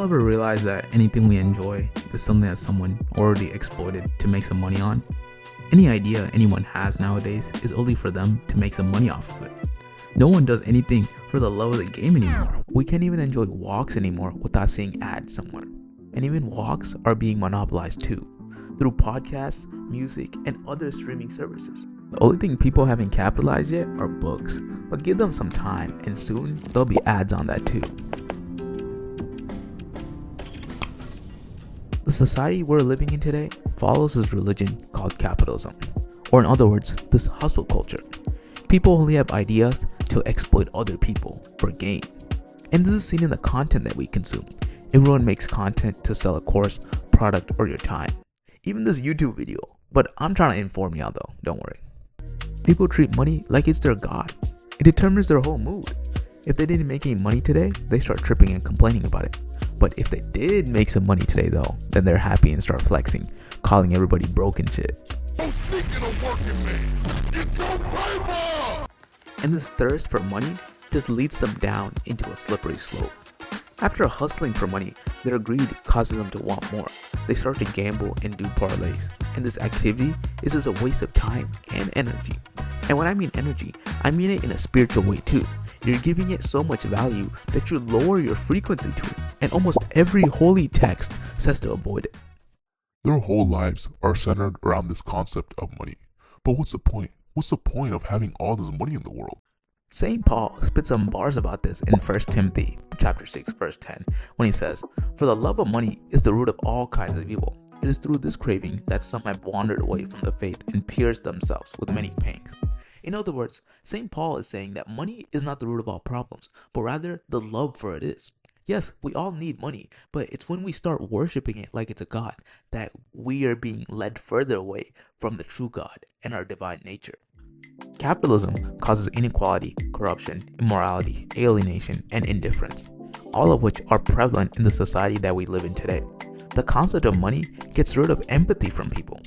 ever realize that anything we enjoy is something that someone already exploited to make some money on? Any idea anyone has nowadays is only for them to make some money off of it. No one does anything for the love of the game anymore. We can't even enjoy walks anymore without seeing ads somewhere. And even walks are being monopolized too, through podcasts, music, and other streaming services. The only thing people haven't capitalized yet are books, but give them some time and soon there'll be ads on that too. The society we're living in today follows this religion called capitalism, or in other words, this hustle culture. People only have ideas to exploit other people for gain. And this is seen in the content that we consume. Everyone makes content to sell a course, product, or your time. Even this YouTube video. But I'm trying to inform y'all though, don't worry. People treat money like it's their god. It determines their whole mood. If they didn't make any money today, they start tripping and complaining about it. But if they did make some money today though, then they're happy and start flexing, calling everybody broke and shit. Speaking of working man, get your paper! And this thirst for money just leads them down into a slippery slope. After hustling for money, their greed causes them to want more. They start to gamble and do parlays. And this activity is just a waste of time and energy. And when I mean energy, I mean it in a spiritual way too. You're giving it so much value that you lower your frequency to it. And almost every holy text says to avoid it. Their whole lives are centered around this concept of money. But what's the point? What's the point of having all this money in the world? St. Paul spits some bars about this in 1 Timothy chapter 6 verse 10 when he says, "For the love of money is the root of all kinds of evil. It is through this craving that some have wandered away from the faith and pierced themselves with many pangs." In other words, St. Paul is saying that money is not the root of all problems, but rather the love for it is. Yes, we all need money, but it's when we start worshiping it like it's a god that we are being led further away from the true God and our divine nature. Capitalism causes inequality, corruption, immorality, alienation, and indifference, all of which are prevalent in the society that we live in today. The concept of money gets rid of empathy from people.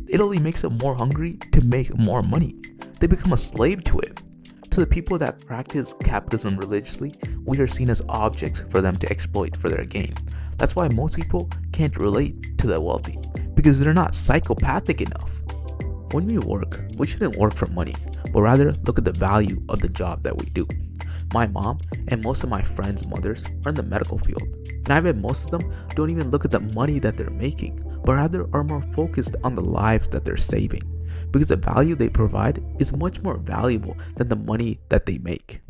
It only makes them more hungry to make more money. They become a slave to it. To the people that practice capitalism religiously, we are seen as objects for them to exploit for their gain. That's why most people can't relate to the wealthy, because they're not psychopathic enough. When we work, we shouldn't work for money, but rather look at the value of the job that we do. My mom and most of my friends' mothers are in the medical field, and I bet most of them don't even look at the money that they're making, but rather are more focused on the lives that they're saving, because the value they provide is much more valuable than the money that they make.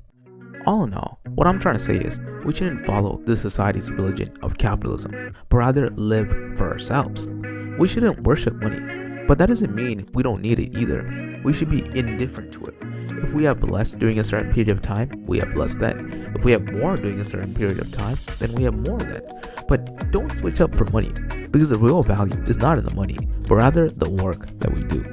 All in all, what I'm trying to say is we shouldn't follow this society's religion of capitalism, but rather live for ourselves. We shouldn't worship money, but that doesn't mean we don't need it either. We should be indifferent to it. If we have less during a certain period of time, we have less then. If we have more during a certain period of time, then we have more then. But don't switch up for money, because the real value is not in the money, but rather the work that we do.